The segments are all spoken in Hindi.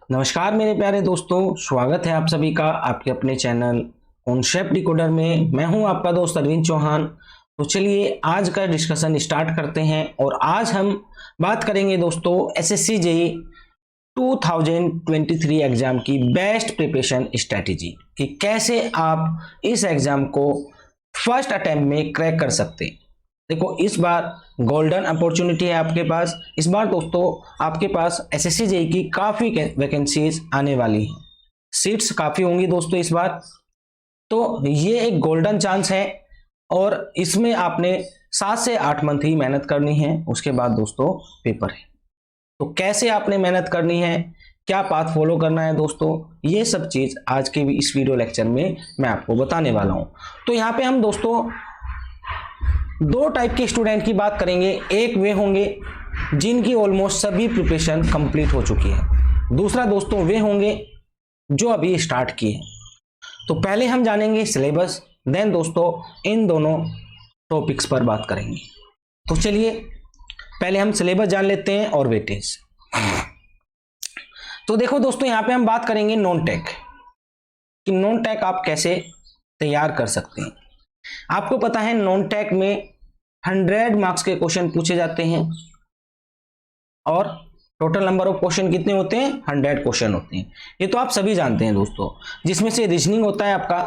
नमस्कार मेरे प्यारे दोस्तों, स्वागत है आप सभी का आपके अपने चैनल कॉन्सेप्ट डिकोडर में। मैं हूं आपका दोस्त अरविंद चौहान। तो चलिए आज का डिस्कशन स्टार्ट करते हैं और आज हम बात करेंगे दोस्तों एसएससी जेईई 2023 एग्जाम की बेस्ट प्रिपरेशन स्ट्रेटेजी कि कैसे आप इस एग्जाम को फर्स्ट अटेम्प्ट में क्रैक कर सकते हैं। देखो इस बार गोल्डन अपॉर्चुनिटी है आपके पास। इस बार दोस्तों आपके पास एसएससी जेईई की काफी वैकेंसीज आने वाली हैं, सीट्स काफी होंगी दोस्तों इस बार। तो ये एक गोल्डन चांस है और इसमें आपने 7 से 8 मंथ ही मेहनत करनी है, उसके बाद दोस्तों पेपर है। तो कैसे आपने मेहनत करनी है, क्या पाथ फॉलो करना है दोस्तों, ये सब चीज आज के भी इस वीडियो लेक्चर में मैं आपको बताने वाला हूं। तो यहाँ पे हम दोस्तों दो टाइप के स्टूडेंट की बात करेंगे। एक वे होंगे जिनकी ऑलमोस्ट सभी प्रिपरेशन कंप्लीट हो चुकी है, दूसरा दोस्तों वे होंगे जो अभी स्टार्ट किए हैं। तो पहले हम जानेंगे सिलेबस, देन दोस्तों इन दोनों टॉपिक्स पर बात करेंगे। तो चलिए पहले हम सिलेबस जान लेते हैं और वेटेज। तो देखो दोस्तों यहाँ पे हम बात करेंगे नॉन टेक कि नॉन टेक आप कैसे तैयार कर सकते हैं। आपको पता है नॉन टेक में 100 मार्क्स के क्वेश्चन पूछे जाते हैं और टोटल नंबर ऑफ क्वेश्चन कितने होते हैं, 100 क्वेश्चन होते हैं। ये तो आप सभी जानते हैं दोस्तों, जिसमें से रीजनिंग होता है आपका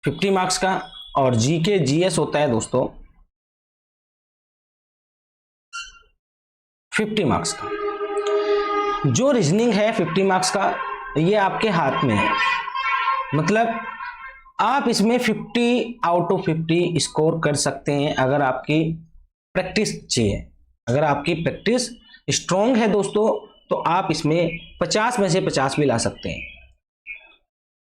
50 मार्क्स का और जीके जीएस होता है दोस्तों 50 मार्क्स का। जो रीजनिंग है 50 मार्क्स का ये आपके हाथ में है, मतलब आप इसमें 50 आउट ऑफ 50 स्कोर कर सकते हैं अगर आपकी प्रैक्टिस चाहिए। अगर आपकी प्रैक्टिस स्ट्रॉन्ग है दोस्तों तो आप इसमें 50 में से 50 भी ला सकते हैं।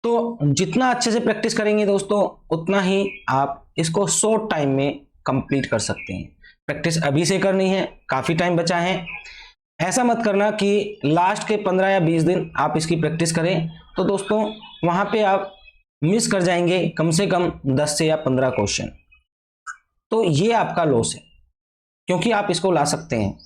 तो जितना अच्छे से प्रैक्टिस करेंगे दोस्तों उतना ही आप इसको शॉर्ट टाइम में कंप्लीट कर सकते हैं। प्रैक्टिस अभी से करनी है, काफी टाइम बचा है। ऐसा मत करना कि लास्ट के 15 या 20 दिन आप इसकी प्रैक्टिस करें तो दोस्तों वहां पे आप मिस कर जाएंगे कम से कम 10 से या 15 क्वेश्चन। तो ये आपका लॉस है, क्योंकि आप इसको ला सकते हैं।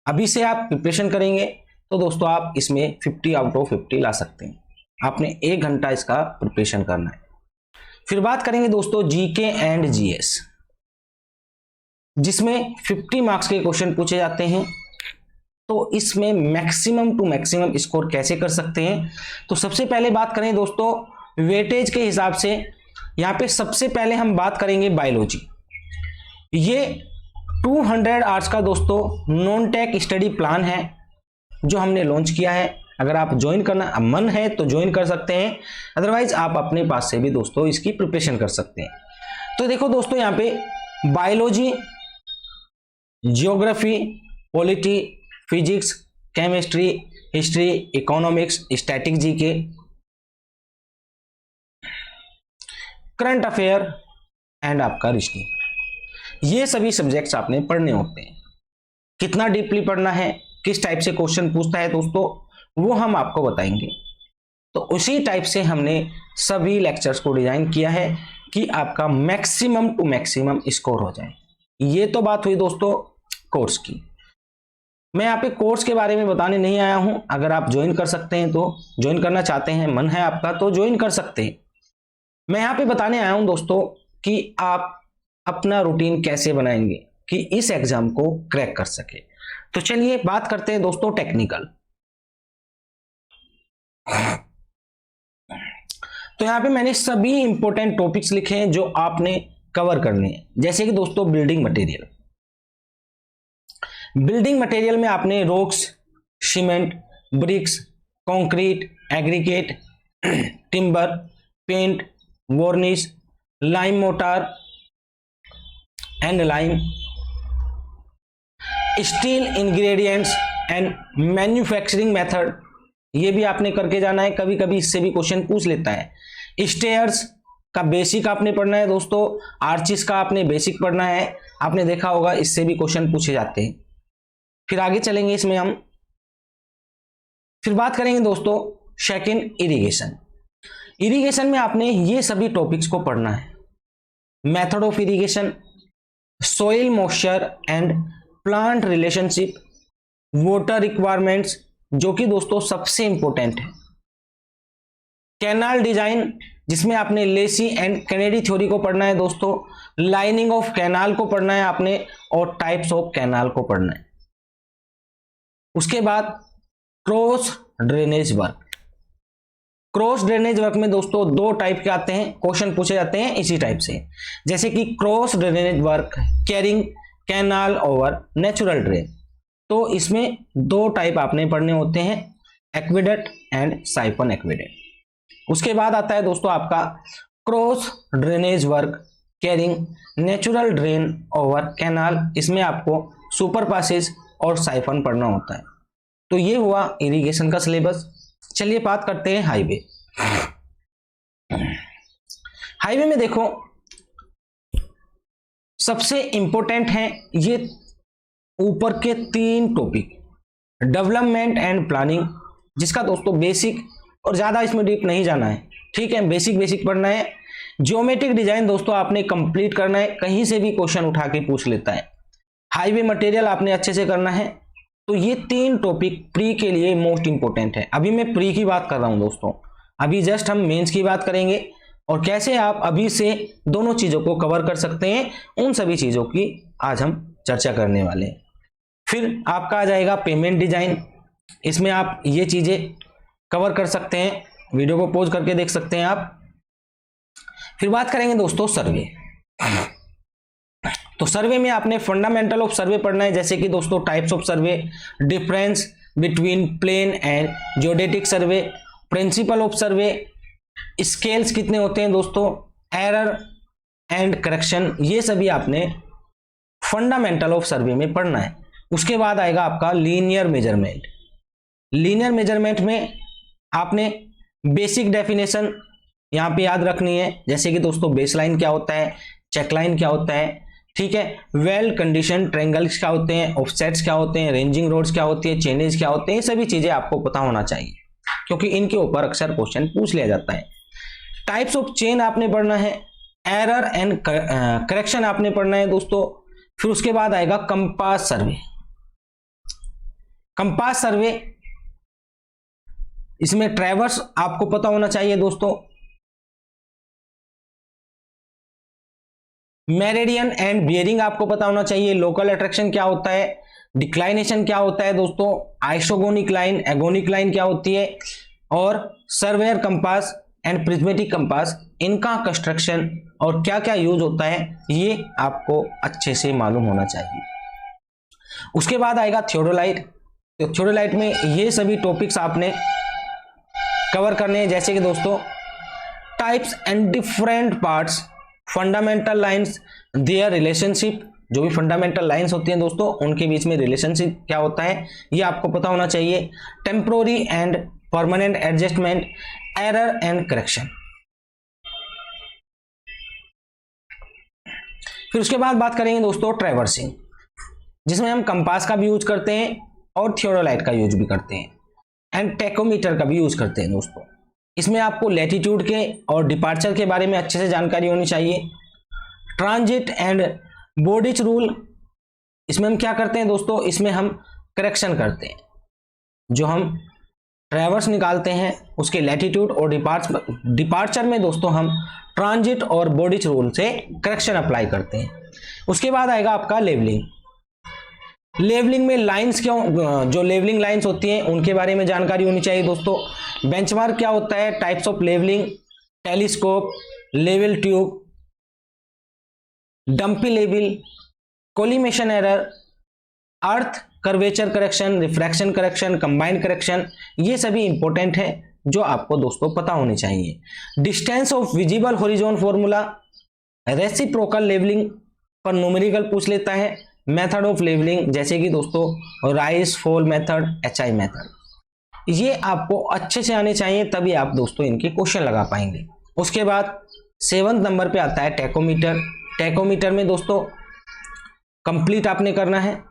अभी से आप प्रिपरेशन करेंगे तो दोस्तों आप इसमें 50 आउट ऑफ 50 ला सकते हैं। आपने 1 घंटा इसका प्रिपरेशन करना है। फिर बात करेंगे दोस्तों जीके एंड जीएस, जिसमें 50 मार्क्स के क्वेश्चन पूछे जाते हैं। तो इसमें मैक्सिमम टू मैक्सिमम स्कोर कैसे कर सकते हैं, तो सबसे पहले बात करें दोस्तों वेटेज के हिसाब से। यहां पे सबसे पहले हम बात करेंगे बायोलॉजी। ये 200 आवर्स का दोस्तों नॉन टेक स्टडी प्लान है जो हमने लॉन्च किया है। अगर आप ज्वाइन करना मन है तो ज्वाइन कर सकते हैं, अदरवाइज आप अपने पास से भी दोस्तों इसकी प्रिपरेशन कर सकते हैं। तो देखो दोस्तों यहाँ पे biology, geography, polity, physics, chemistry, history, economics, static GK, current affair and आपका रीजनिंग, ये सभी सब्जेक्ट्स आपने पढ़ने होते हैं। कितना डीपली पढ़ना है, किस टाइप से क्वेश्चन पूछता है दोस्तों, वो हम आपको बताएंगे। तो उसी टाइप से हमने सभी लेक्चर्स को डिजाइन किया है कि आपका मैक्सिमम टू मैक्सिमम स्कोर हो जाए। ये तो बात हुई दोस्तों कोर्स की। मैं यहाँ पे कोर्स के बारे में बताने नहीं आया हूं। अगर आप ज्वाइन कर सकते हैं तो ज्वाइन करना चाहते हैं, मन है आपका तो ज्वाइन कर सकते हैं। मैं यहाँ पे बताने आया हूं दोस्तों कि आप अपना रूटीन कैसे बनाएंगे कि इस एग्जाम को क्रैक कर सके। तो चलिए बात करते हैं दोस्तों टेक्निकल। तो यहाँ पे मैंने सभी इंपॉर्टेंट टॉपिक्स लिखे हैं जो आपने कवर करने हैं, जैसे कि दोस्तों बिल्डिंग मटेरियल। बिल्डिंग मटेरियल में आपने rocks, cement, bricks, concrete, aggregate, timber, paint, varnish, lime mortar and lime, steel ingredients and manufacturing method, ये भी आपने करके जाना है। कभी कभी इससे भी क्वेश्चन पूछ लेता है। स्टेयर्स का बेसिक आपने पढ़ना है दोस्तों, आर्चिस का आपने बेसिक पढ़ना है, आपने देखा होगा इससे भी क्वेश्चन पूछे जाते हैं। फिर आगे चलेंगे इसमें हम। फिर बात करेंगे दोस्तों सेकंड इरिगेशन। इरिगेशन में आपने ये सभी टॉपिक्स को पढ़ना है। Method of irrigation, soil moisture and plant relationship, water requirements जो कि दोस्तों सबसे इंपॉर्टेंट है, कैनाल डिजाइन जिसमें आपने लेसी एंड कैनेडी थ्योरी को पढ़ना है दोस्तों, लाइनिंग ऑफ कैनाल को पढ़ना है आपने, और टाइप्स ऑफ कैनाल को पढ़ना है। उसके बाद cross drainage work. Cross drainage work में दोस्तों दो टाइप के आते हैं, क्वेश्चन पूछे जाते हैं इसी टाइप से, जैसे कि cross drainage work carrying canal over natural drain. तो इसमें दो टाइप आपने पढ़ने होते हैं, एक्वेडक्ट एंड साइफन एक्वेडक्ट। उसके बाद आता है दोस्तों आपका cross drainage work carrying natural drain over canal. इसमें आपको सुपर पासेज और साइफन पढ़ना होता है। तो ये हुआ इरिगेशन का सिलेबस। चलिए बात करते हैं हाईवे। हाईवे में देखो सबसे इंपॉर्टेंट है ये ऊपर के तीन टॉपिक, डेवलपमेंट एंड प्लानिंग, जिसका दोस्तों बेसिक और ज्यादा इसमें डीप नहीं जाना है, ठीक है, बेसिक बेसिक पढ़ना है। ज्योमेट्रिक डिजाइन दोस्तों आपने कंप्लीट करना है, कहीं से भी क्वेश्चन उठा के पूछ लेता है। हाईवे मटेरियल आपने अच्छे से करना है। तो ये तीन टॉपिक प्री के लिए मोस्ट इंपॉर्टेंट है। अभी मैं प्री की बात कर रहा हूं दोस्तों, अभी जस्ट हम मेंस की बात करेंगे और कैसे आप अभी से दोनों चीजों को कवर कर सकते हैं, उन सभी चीजों की आज हम चर्चा करने वाले हैं। फिर आपका आ जाएगा पेमेंट डिजाइन, इसमें आप ये चीजें कवर कर सकते हैं, वीडियो को पॉज करके देख सकते हैं आप। फिर बात करेंगे दोस्तों सर्वे। तो सर्वे में आपने फंडामेंटल ऑफ सर्वे पढ़ना है, जैसे कि दोस्तों types of survey, difference between plane and geodetic survey, principle of survey, scales कितने होते हैं दोस्तों, एरर एंड करेक्शन, ये सभी आपने फंडामेंटल ऑफ सर्वे में पढ़ना है। उसके बाद आएगा आपका लीनियर मेजरमेंट। लीनियर मेजरमेंट में आपने बेसिक डेफिनेशन यहां पे याद रखनी है, जैसे कि दोस्तों बेसलाइन क्या होता है, चेकलाइन क्या होता है, ठीक है, वेल कंडीशन ट्रायंगल्स क्या होते हैं, ऑफसेट्स क्या होते हैं, रेंजिंग रोड्स क्या होती है, चेनेज क्या होते हैं, ये सभी चीजें आपको पता होना चाहिए क्योंकि इनके ऊपर अक्सर क्वेश्चन पूछ लिया जाता है। टाइप्स ऑफ चेन आपने पढ़ना है, एरर एंड करेक्शन आपने पढ़ना है दोस्तों। फिर उसके बाद आएगा कंपास सर्वे। कंपास सर्वे, इसमें ट्रैवर्स आपको पता होना चाहिए दोस्तों, मेरिडियन एंड बियरिंग आपको पता होना चाहिए, लोकल अट्रैक्शन क्या होता है, डिक्लाइनेशन क्या होता है दोस्तों, आइसोगोनिक लाइन, एगोनिक लाइन क्या होती है, और surveyor compass and prismatic compass, इनका कंस्ट्रक्शन और क्या क्या यूज होता है ये आपको अच्छे से मालूम होना चाहिए। उसके बाद आएगा थियोडोलाइट। तो थियोडोलाइट में ये सभी टॉपिक्स आपने कवर करने हैं, जैसे कि दोस्तों types and different parts, fundamental lines, their relationship, जो भी फंडामेंटल लाइंस होती हैं दोस्तों उनके बीच में रिलेशनशिप क्या होता है ये आपको पता होना चाहिए, temporary and permanent adjustment, error and correction. फिर उसके बाद बात करेंगे दोस्तों ट्रैवर्सिंग, जिसमें हम कंपास का भी यूज करते हैं और थियोडोलाइट का यूज भी करते हैं, एंड टेकोमीटर का भी यूज करते हैं दोस्तों। इसमें आपको लैटिट्यूड के और डिपार्चर के बारे में अच्छे से जानकारी होनी चाहिए। ट्रांजिट एंड बोर्डिच रूल, इसमें हम क्या करते हैं दोस्तों, इसमें हम करेक्शन करते हैं, जो हम ट्रैवर्स निकालते हैं उसके लैटिट्यूड और डिपार्चर में दोस्तों हम ट्रांजिट और बोर्डिच रूल से करेक्शन अप्लाई करते हैं। उसके बाद आएगा आपका लेवलिंग। लेवलिंग में लाइंस क्यों, जो लेवलिंग लाइंस होती हैं उनके बारे में जानकारी होनी चाहिए दोस्तों। बेंचमार्क क्या होता है, types of levelling, telescope, level tube, dumpy level, collimation error, earth curvature correction, refraction correction, combined correction, ये सभी इंपॉर्टेंट है जो आपको दोस्तों पता होनी चाहिए। Distance of visible horizon formula, reciprocal levelling पर न्यूमेरिकल पूछ लेता है, मेथड ऑफ लेवलिंग जैसे कि दोस्तों rise fall method, HI method, ये आपको अच्छे से आने चाहिए, तभी आप दोस्तों इनके क्वेश्चन लगा पाएंगे। उसके बाद 7वें नंबर पे आता है टेकोमीटर। टेकोमीटर में दोस्तों कंप्लीट आपने करना है।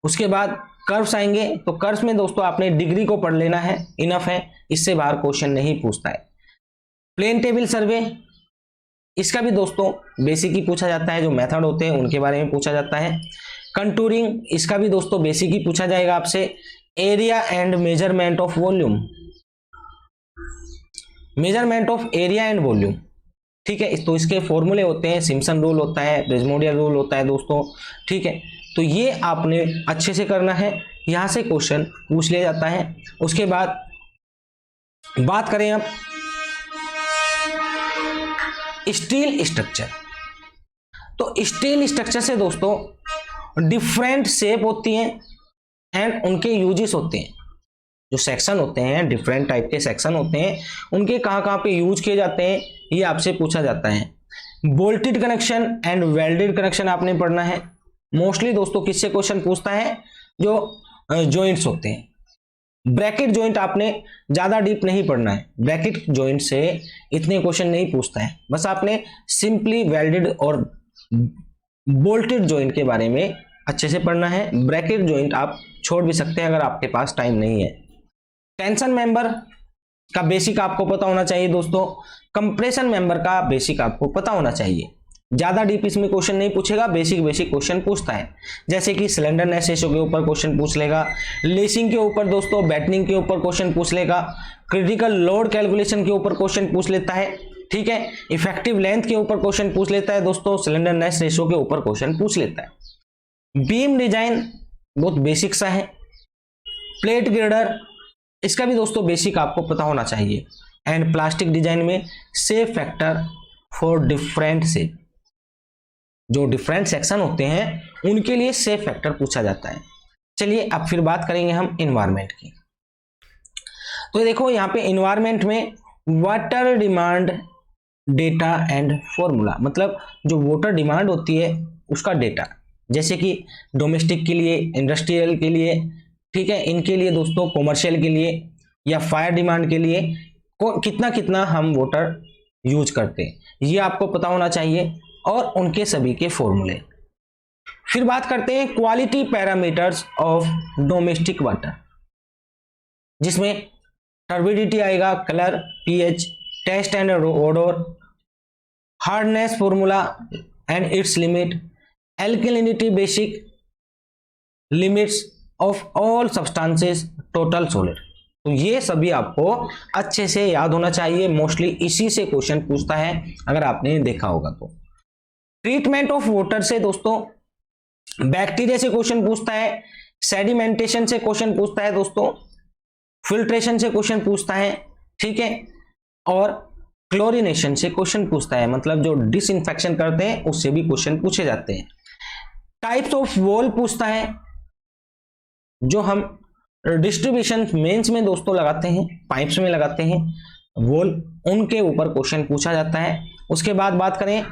उसके बाद कर्व्स आएंगे, तो कर्व्स में दोस्तों आपने डिग्री को पढ़ लेना है, इनफ है, इससे बाहर क्वेश्चन नहीं पूछता है। प्लेन टेबल सर्वे, इसका भी दोस्तों बेसिक ही पूछा जाता है, जो मेथड होते हैं उनके बारे में पूछा जाता है। कंटूरिंग, इसका भी दोस्तों बेसिक ही पूछा जाएगा आपसे। Area and measurement of volume, measurement of area and volume, ठीक है। तो इसके फॉर्मूले होते हैं, सिम्पसन रूल होता है, प्रिज्मोडियल रूल होता है दोस्तों, ठीक है। तो ये आपने अच्छे से करना है, यहां से क्वेश्चन पूछ लिया जाता है। उसके बाद बात करें अब स्टील स्ट्रक्चर, तो स्टील स्ट्रक्चर से दोस्तों डिफरेंट शेप होती हैं एंड उनके यूजेस होते हैं। जो सेक्शन होते हैं, डिफरेंट टाइप के सेक्शन होते हैं, उनके कहां कहां पे यूज किए जाते हैं, ये आपसे पूछा जाता है। Bolted connection and welded connection आपने पढ़ना है। मोस्टली दोस्तों किससे क्वेश्चन पूछता है, जो जॉइंट्स होते हैं। ब्रैकेट जॉइंट आपने ज्यादा डीप नहीं पढ़ना है, ब्रैकेट जॉइंट से इतने क्वेश्चन नहीं पूछता है, बस आपने सिंपली वेल्डेड और बोल्टेड जॉइंट के बारे में अच्छे से पढ़ना है। ब्रैकेट जॉइंट आप छोड़ भी सकते हैं अगर आपके पास टाइम नहीं है। टेंशन मेंबर का बेसिक आपको पता होना चाहिए दोस्तों। कंप्रेशन मेंबर का बेसिक आपको पता होना चाहिए। ज्यादा डीप इसमें क्वेश्चन नहीं पूछेगा, बेसिक बेसिक क्वेश्चन पूछता है, जैसे कि सिलेंडरनेस रेशियो के ऊपर क्वेश्चन पूछ लेगा, लेसिंग के ऊपर दोस्तों, बैटनिंग के ऊपर क्वेश्चन पूछ लेगा, क्रिटिकल लोड कैलकुलेशन के ऊपर क्वेश्चन पूछ लेता है, ठीक है। इफेक्टिव लेंथ के ऊपर क्वेश्चन पूछ लेता है दोस्तों, सिलेंडरनेस रेशियो के ऊपर क्वेश्चन पूछ लेता है। बीम डिजाइन बहुत बेसिक सा है। प्लेट गिर्डर, इसका भी दोस्तों बेसिक आपको पता होना चाहिए। एंड प्लास्टिक डिजाइन में shape factor for different shape, जो डिफरेंट सेक्शन होते हैं उनके लिए शेप फैक्टर पूछा जाता है। चलिए अब फिर बात करेंगे हम इन्वायरमेंट की। तो देखो यहाँ पे इन्वायरमेंट में water demand data and formula, मतलब जो वाटर डिमांड होती है उसका डेटा, जैसे कि डोमेस्टिक के लिए, इंडस्ट्रियल के लिए, ठीक है, इनके लिए दोस्तों, कॉमर्शियल के लिए या फायर डिमांड के लिए कितना कितना हम वाटर यूज करते हैं, ये आपको पता होना चाहिए, और उनके सभी के फॉर्मूले। फिर बात करते हैं quality parameters of domestic water, जिसमें टर्बिडिटी आएगा, colour, pH, taste and odour, hardness formula and its limit, alkalinity basic, limits of all substances, total solid. तो ये सभी आपको अच्छे से याद होना चाहिए, मोस्टली इसी से क्वेश्चन पूछता है अगर आपने देखा होगा तो। ट्रीटमेंट ऑफ वाटर से दोस्तों बैक्टीरिया से क्वेश्चन पूछता है, सेडिमेंटेशन से क्वेश्चन पूछता है दोस्तों, फिल्ट्रेशन से क्वेश्चन पूछता है, ठीक है, और क्लोरिनेशन से क्वेश्चन पूछता है, मतलब जो डिसइंफेक्शन करते हैं उससे भी क्वेश्चन पूछे जाते हैं। टाइप्स ऑफ वॉल पूछता है, जो हम डिस्ट्रीब्यूशन मेंस में दोस्तों लगाते हैं, पाइप्स में लगाते हैं वॉल, उनके ऊपर क्वेश्चन पूछा जाता है। उसके बाद बात करें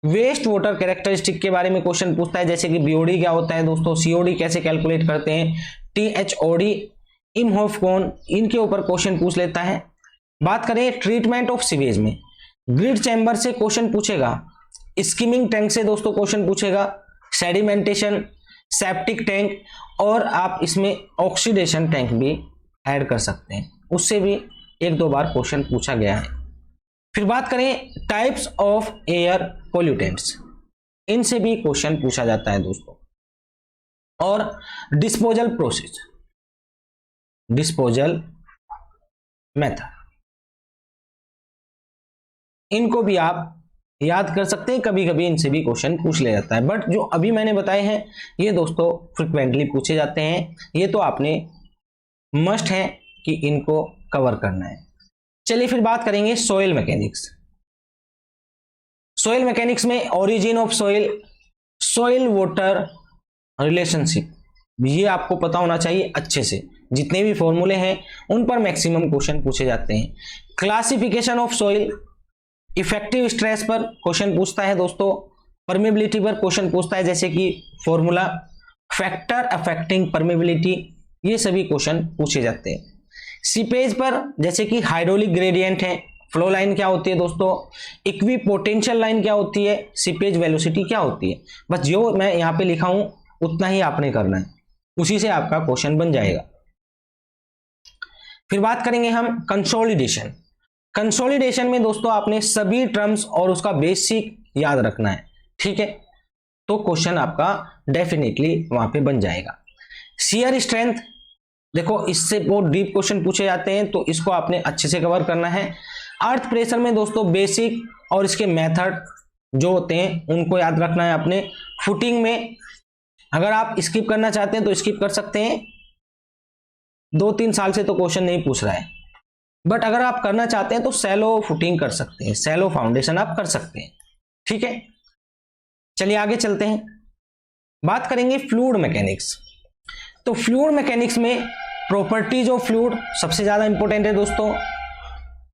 वेस्ट वाटर कैरेक्टरिस्टिक के बारे में क्वेश्चन पूछता है, जैसे कि बीओडी क्या होता है दोस्तों, सीओडी कैसे कैलकुलेट करते हैं, टीएचओडी, इमहोफकॉन, इनके ऊपर क्वेश्चन पूछ लेता है। बात करें ट्रीटमेंट ऑफ सीवेज में, ग्रिड चैम्बर से क्वेश्चन पूछेगा, स्कीमिंग टैंक से दोस्तों क्वेश्चन पूछेगा, सेडिमेंटेशन, सेप्टिक टैंक, और आप इसमें ऑक्सीडेशन टैंक भी ऐड कर सकते हैं, उससे भी एक दो बार क्वेश्चन पूछा गया है। फिर बात करें टाइप्स ऑफ एयर पोल्यूटेंट्स, इनसे भी क्वेश्चन पूछा जाता है दोस्तों। और डिस्पोजल प्रोसेस, डिस्पोजल मेथड, इनको भी आप याद कर सकते हैं, कभी कभी इनसे भी क्वेश्चन पूछ लिया जाता है, बट जो अभी मैंने बताए हैं ये दोस्तों फ्रिक्वेंटली पूछे जाते हैं, ये तो आपने मस्ट है कि इनको कवर करना है। चलिए फिर बात करेंगे सॉइल मैकेनिक्स। सॉइल मैकेनिक्स में origin of soil, soil water relationship, ये आपको पता होना चाहिए अच्छे से, जितने भी फॉर्मूले हैं उन पर मैक्सिमम क्वेश्चन पूछे जाते हैं। Classification of soil, effective stress पर क्वेश्चन पूछता है दोस्तों, परमेबिलिटी पर क्वेश्चन पूछता है, जैसे कि फॉर्मूला, फैक्टर अफेक्टिंग परमेबिलिटी, ये सभी क्वेश्चन पूछे जाते हैं। सीपेज पर जैसे कि हाइड्रोलिक ग्रेडियंट है, फ्लो लाइन क्या होती है दोस्तों, इक्विपोटेंशियल लाइन क्या होती है, सीपेज वेलोसिटी क्या होती है, बस जो मैं यहाँ पे लिखा हूं उतना ही आपने करना है, उसी से आपका क्वेश्चन बन जाएगा। फिर बात करेंगे हम कंसोलिडेशन। कंसोलिडेशन में दोस्तों आपने सभी टर्म्स और उसका बेसिक याद रखना है, ठीक है, तो क्वेश्चन आपका डेफिनेटली वहां पे बन जाएगा। शियर स्ट्रेंथ, देखो इससे बहुत डीप क्वेश्चन पूछे जाते हैं तो इसको आपने अच्छे से कवर करना है। अर्थ प्रेशर में दोस्तों बेसिक और इसके मेथड जो होते हैं उनको याद रखना है आपने। फुटिंग में अगर आप स्किप करना चाहते हैं तो स्किप कर सकते हैं, 2-3 साल से तो क्वेश्चन नहीं पूछ रहा है, बट अगर आप करना चाहते हैं तो सैलो फुटिंग कर सकते हैं, सैलो फाउंडेशन आप कर सकते हैं। ठीक है, चलिए आगे चलते हैं, बात करेंगे फ्लूइड मैकेनिक्स। तो फ्लूइड मैकेनिक्स में प्रॉपर्टीज ऑफ फ्लूइड सबसे ज्यादा इंपॉर्टेंट है दोस्तों।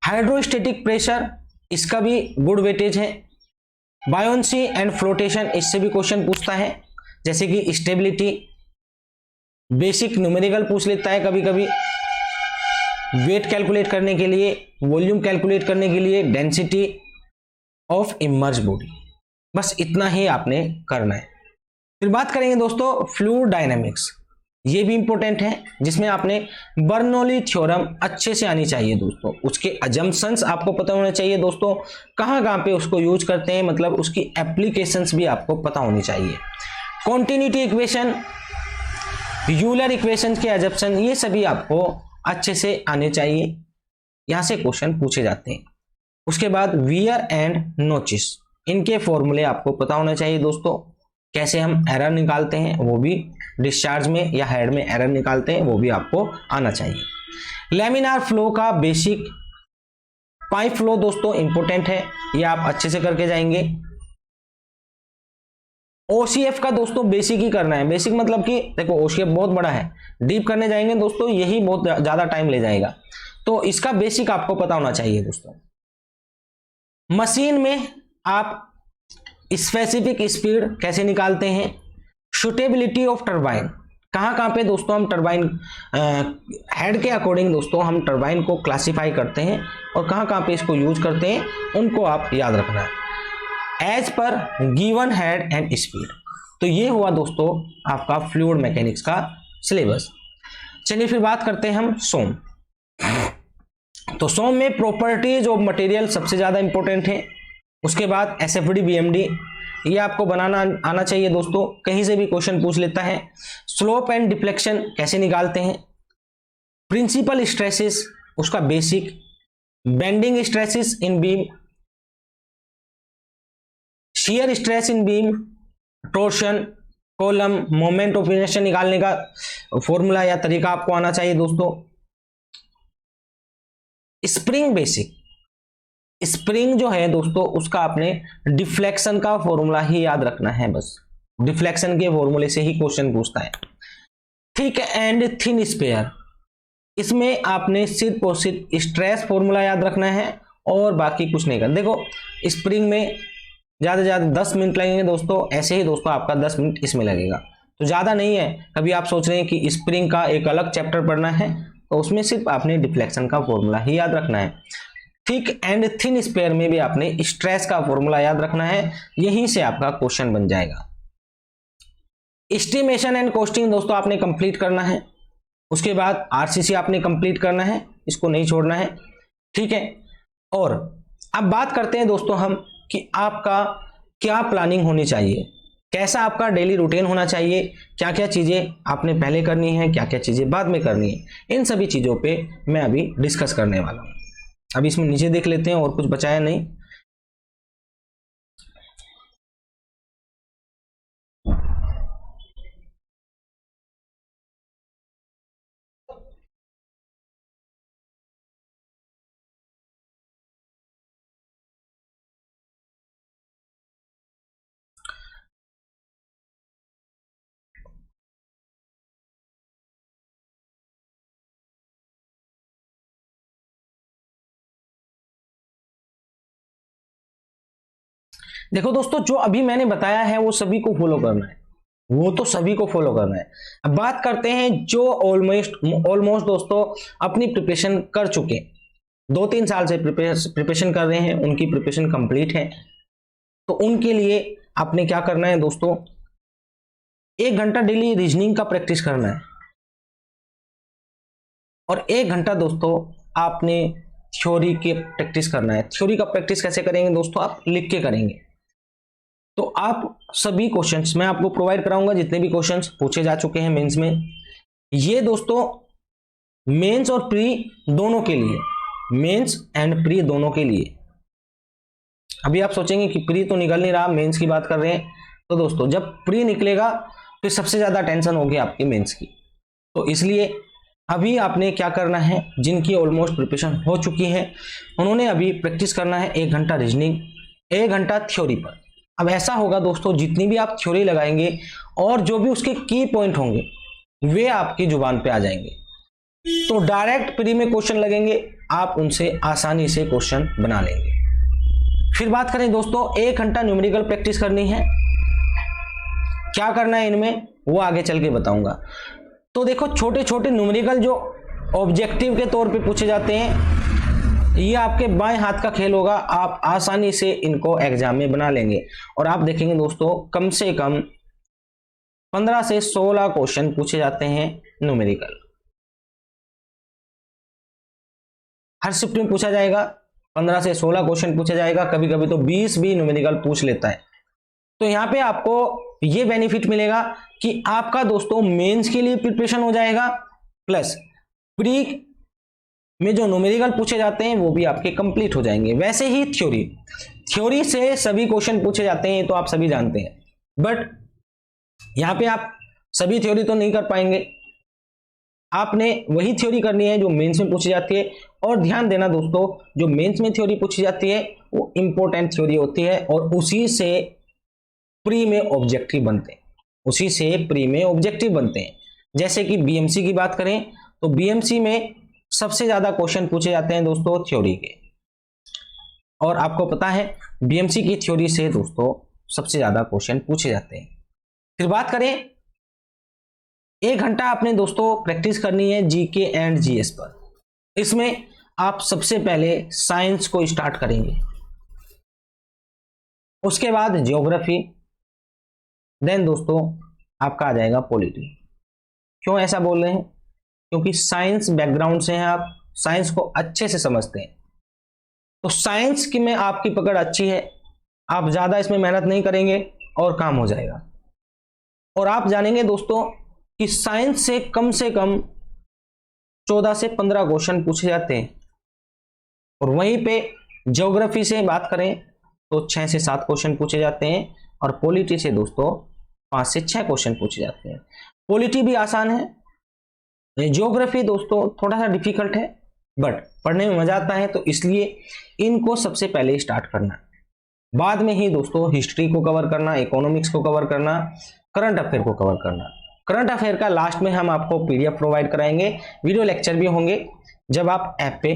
हाइड्रोस्टेटिक प्रेशर, इसका भी गुड वेटेज है। बायोन्सी एंड फ्लोटेशन, इससे भी क्वेश्चन पूछता है, जैसे कि स्टेबिलिटी, बेसिक न्यूमेरिकल पूछ लेता है कभी कभी, वेट कैलकुलेट करने के लिए, वॉल्यूम कैलकुलेट करने के लिए, डेंसिटी ऑफ इमर्ज बॉडी, बस इतना ही आपने करना है। फिर बात करेंगे दोस्तों फ्लूइड डायनामिक्स, ये भी इंपॉर्टेंट है, जिसमें आपने बर्नौली थ्योरम अच्छे से आनी चाहिए दोस्तों, उसके अजम्पशंस आपको पता होने चाहिए दोस्तों, कहाँ कहाँ पे उसको यूज करते हैं, मतलब उसकी एप्लीकेशंस भी आपको पता होनी चाहिए। कॉन्टिन्यूटी इक्वेशन, यूलर इक्वेशन के अजम्पशन, ये सभी आपको अच्छे से आने चाहिए, यहां से क्वेश्चन पूछे जाते हैं। उसके बाद वियर एंड नोचिस, इनके फॉर्मूले आपको पता होना चाहिए दोस्तों, कैसे हम एरर निकालते हैं वो भी, डिस्चार्ज में या हेड में एरर निकालते हैं वो भी आपको आना चाहिए। लैमिनार फ्लो का बेसिक, पाइप फ्लो दोस्तों इंपॉर्टेंट है, ये आप अच्छे से करके जाएंगे। ओसीएफ का दोस्तों बेसिक ही करना है, बेसिक मतलब कि देखो ओसीएफ बहुत बड़ा है, डीप करने जाएंगे दोस्तों यही बहुत ज्यादा टाइम ले जाएगा, तो इसका बेसिक आपको पता होना चाहिए दोस्तों। मशीन में आप स्पेसिफिक स्पीड कैसे निकालते हैं, सुटेबिलिटी ऑफ टरबाइन, कहाँ कहाँ पे दोस्तों हम टरबाइन हेड के अकॉर्डिंग दोस्तों हम टरबाइन को क्लासिफाई करते हैं और कहाँ कहाँ पे इसको यूज करते हैं, उनको आप याद रखना है as per given head and speed. तो ये हुआ दोस्तों आपका फ्लूइड मैकेनिक्स का सिलेबस। चलिए फिर बात करते हैं हम सोम। तो सोम में प्रॉपर्टीज ऑफ मटेरियल सबसे ज्यादा इंपॉर्टेंट है। उसके बाद एसएफडी बीएमडी, ये आपको बनाना आना चाहिए दोस्तों, कहीं से भी क्वेश्चन पूछ लेता है। स्लोप एंड डिफ्लेक्शन कैसे निकालते हैं, प्रिंसिपल स्ट्रेसेस उसका basic, bending stresses in beam, shear stress in beam, torsion, column, moment of inertia निकालने का फॉर्मूला या तरीका आपको आना चाहिए दोस्तों। स्प्रिंग बेसिक, स्प्रिंग जो है दोस्तों उसका आपने डिफ्लेक्शन का फॉर्मूला ही याद रखना है, बस डिफ्लेक्शन के फॉर्मूले से ही क्वेश्चन पूछता है। थिक एंड थिन स्पेयर, इसमें आपने सिर्फ और सिर्फ स्ट्रेस फॉर्मूला याद रखना है और बाकी कुछ नहीं करना। देखो स्प्रिंग में ज्यादा से ज्यादा 10 मिनट लगेंगे दोस्तों, ऐसे ही दोस्तों आपका 10 मिनट इसमें लगेगा, तो ज्यादा नहीं है। कभी आप सोच रहे हैं कि स्प्रिंग का एक अलग चैप्टर पढ़ना है तो उसमें सिर्फ आपने डिफ्लेक्शन का फॉर्मूला ही याद रखना है। थिक एंड थिन स्पेयर में भी आपने स्ट्रेस का फॉर्मूला याद रखना है, यहीं से आपका क्वेश्चन बन जाएगा। एस्टिमेशन एंड कॉस्टिंग दोस्तों आपने कंप्लीट करना है। उसके बाद आरसीसी आपने कंप्लीट करना है, इसको नहीं छोड़ना है, ठीक है। और अब बात करते हैं दोस्तों हम कि आपका क्या प्लानिंग होनी चाहिए, कैसा आपका डेली रूटीन होना चाहिए, क्या क्या चीजें आपने पहले करनी है, क्या क्या चीजें बाद में करनी है, इन सभी चीजों पे मैं अभी डिस्कस करने वाला हूं। अभी इसमें नीचे देख लेते हैं, और कुछ बचाया नहीं। देखो दोस्तों जो अभी मैंने बताया है वो सभी को फॉलो करना है, वो तो सभी को फॉलो करना है। अब बात करते हैं जो ऑलमोस्ट दोस्तों अपनी प्रिपरेशन कर चुके, 2-3 साल से प्रिपरेशन कर रहे हैं, उनकी प्रिपरेशन कंप्लीट है, तो उनके लिए आपने क्या करना है दोस्तों, 1 घंटा डेली रीजनिंग का प्रैक्टिस करना है और 1 घंटा दोस्तों आपने थ्योरी की प्रैक्टिस करना है। थ्योरी का प्रैक्टिस कैसे करेंगे दोस्तों, आप लिख के करेंगे। तो आप सभी क्वेश्चंस मैं आपको प्रोवाइड कराऊंगा, जितने भी क्वेश्चंस पूछे जा चुके हैं मेंस में। ये दोस्तों मेंस और प्री दोनों के लिए, मेंस एंड प्री दोनों के लिए। अभी आप सोचेंगे कि प्री तो निकल नहीं रहा, मेंस की बात कर रहे हैं। तो दोस्तों जब प्री निकलेगा फिर सबसे ज्यादा टेंशन होगी आपकी मेंस की। तो इसलिए अभी आपने क्या करना है, जिनकी ऑलमोस्ट प्रिपरेशन हो चुकी है उन्होंने अभी प्रैक्टिस करना है 1 घंटा रीजनिंग, 1 घंटा थ्योरी पर। अब ऐसा होगा दोस्तों, जितनी भी आप थ्योरी लगाएंगे और जो भी उसके की पॉइंट होंगे वे आपकी जुबान पे आ जाएंगे। तो डायरेक्ट प्री में क्वेश्चन लगेंगे, आप उनसे आसानी से क्वेश्चन बना लेंगे। फिर बात करें दोस्तों, 1 घंटा न्यूमेरिकल प्रैक्टिस करनी है। क्या करना है इनमें वो आगे चल के बताऊंगा। तो देखो, छोटे छोटे न्यूमेरिकल जो ऑब्जेक्टिव के तौर पे पूछे जाते हैं, ये आपके बाएं हाथ का खेल होगा, आप आसानी से इनको एग्जाम में बना लेंगे। और आप देखेंगे दोस्तों, कम से कम 15 से 16 क्वेश्चन पूछे जाते हैं न्यूमेरिकल, हर शिफ्ट में पूछा जाएगा। 15 से 16 क्वेश्चन पूछा जाएगा, कभी कभी तो 20 भी न्यूमेरिकल पूछ लेता है। तो यहाँ पे आपको ये बेनिफिट मिलेगा कि आपका दोस्तों मेंस के लिए प्रिपरेशन हो जाएगा, प्लस प्री में जो न्यूमेरिकल पूछे जाते हैं वो भी आपके कंप्लीट हो जाएंगे। वैसे ही थ्योरी से सभी क्वेश्चन पूछे जाते हैं, तो आप सभी जानते हैं, बट यहाँ पे आप सभी थ्योरी तो नहीं कर पाएंगे। आपने वही थ्योरी करनी है जो मेंस में पूछी जाती है। और ध्यान देना दोस्तों, जो मेंस में थ्योरी पूछी जाती है वो इंपॉर्टेंट थ्योरी होती है और उसी से प्री में ऑब्जेक्टिव बनते हैं, उसी से प्री में ऑब्जेक्टिव बनते हैं। जैसे कि बीएमसी की बात करें तो बीएमसी में सबसे ज्यादा क्वेश्चन पूछे जाते हैं दोस्तों थ्योरी के, और आपको पता है बीएमसी की थ्योरी से दोस्तों सबसे ज्यादा क्वेश्चन पूछे जाते हैं। फिर बात करें, 1 घंटा आपने दोस्तों प्रैक्टिस करनी है जीके एंड जीएस पर। इसमें आप सबसे पहले साइंस को स्टार्ट करेंगे, उसके बाद ज्योग्राफी, देन दोस्तों आपका आ जाएगा पॉलिटी। क्यों ऐसा बोल रहे हैं? क्योंकि साइंस बैकग्राउंड से हैं आप, साइंस को अच्छे से समझते हैं। तो साइंस की में आपकी पकड़ अच्छी है, आप ज्यादा इसमें मेहनत नहीं करेंगे और काम हो जाएगा। और आप जानेंगे दोस्तों कि साइंस से कम 14 से 15 क्वेश्चन पूछे जाते हैं, और वहीं पे ज्योग्राफी से बात करें तो 6 से 7 क्वेश्चन पूछे जाते हैं, और पॉलिटी से दोस्तों 5 से 6 क्वेश्चन पूछे जाते हैं। पॉलिटी भी आसान है, ज्योग्राफी दोस्तों थोड़ा सा डिफिकल्ट है, बट पढ़ने में मजा आता है। तो इसलिए इनको सबसे पहले स्टार्ट करना, बाद में ही दोस्तों हिस्ट्री को कवर करना, इकोनॉमिक्स को कवर करना, करंट अफेयर को कवर करना। करंट अफेयर का लास्ट में हम आपको पीडीएफ प्रोवाइड कराएंगे, वीडियो लेक्चर भी होंगे जब आप ऐप पे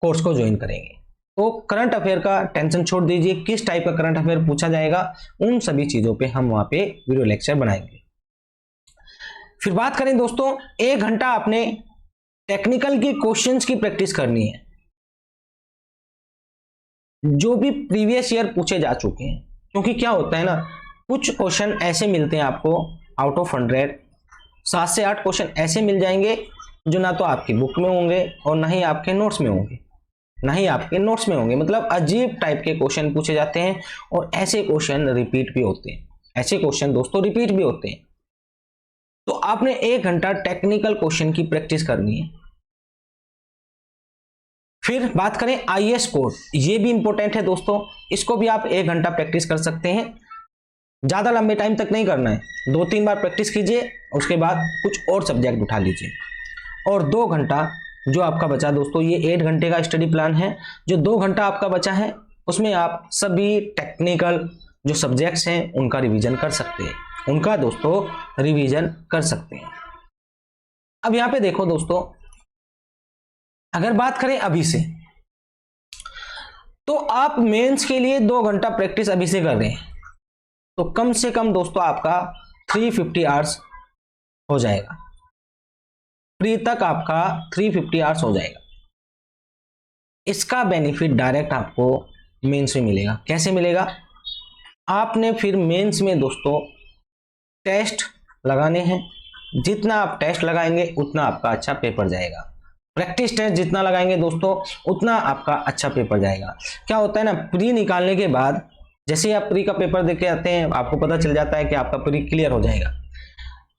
कोर्स को ज्वाइन करेंगे। तो करंट अफेयर का टेंशन छोड़ दीजिए, किस टाइप का करंट अफेयर पूछा जाएगा उन सभी चीजों पे हम वहां पे वीडियो लेक्चर बनाएंगे। फिर बात करें दोस्तों, 1 घंटा आपने टेक्निकल की क्वेश्चंस की प्रैक्टिस करनी है, जो भी प्रीवियस ईयर पूछे जा चुके हैं। क्योंकि क्या होता है ना, कुछ क्वेश्चन ऐसे मिलते हैं आपको आउट ऑफ 100, 7 से 8 क्वेश्चन ऐसे मिल जाएंगे जो ना तो आपकी बुक में होंगे और ना ही आपके नोट्स में होंगे, मतलब अजीब टाइप के क्वेश्चन पूछे जाते हैं, और ऐसे क्वेश्चन रिपीट भी होते हैं, ऐसे क्वेश्चन दोस्तों रिपीट भी होते हैं। तो आपने 1 घंटा टेक्निकल क्वेश्चन की प्रैक्टिस करनी है। फिर बात करें आईएएस कोड, ये भी इंपॉर्टेंट है दोस्तों, इसको भी आप 1 घंटा प्रैक्टिस कर सकते हैं। ज्यादा लंबे टाइम तक नहीं करना है, 2-3 बार प्रैक्टिस कीजिए, उसके बाद कुछ और सब्जेक्ट उठा लीजिए। और 2 घंटा जो आपका बचा दोस्तों, ये 8 घंटे का स्टडी प्लान है, जो 2 घंटा आपका बचा है उसमें आप सभी टेक्निकल जो सब्जेक्ट्स हैं उनका रिवीजन कर सकते हैं, उनका दोस्तों रिवीजन कर सकते हैं। अब यहां पे देखो दोस्तों, अगर बात करें अभी से, तो आप मेंस के लिए 2 घंटा प्रैक्टिस अभी से कर रहे हैं, तो कम से कम दोस्तों आपका 350 आवर्स हो जाएगा, प्री तक आपका 350 आवर्स हो जाएगा। इसका बेनिफिट डायरेक्ट आपको मेंस में मिलेगा। कैसे मिलेगा? आपने फिर मेंस में दोस्तों टेस्ट लगाने हैं, जितना आप टेस्ट लगाएंगे उतना आपका अच्छा पेपर जाएगा। प्रैक्टिस टेस्ट जितना लगाएंगे दोस्तों उतना आपका अच्छा पेपर जाएगा। क्या होता है ना, प्री निकालने के बाद जैसे ही आप प्री का पेपर देके आते हैं आपको पता चल जाता है कि आपका प्री क्लियर हो जाएगा।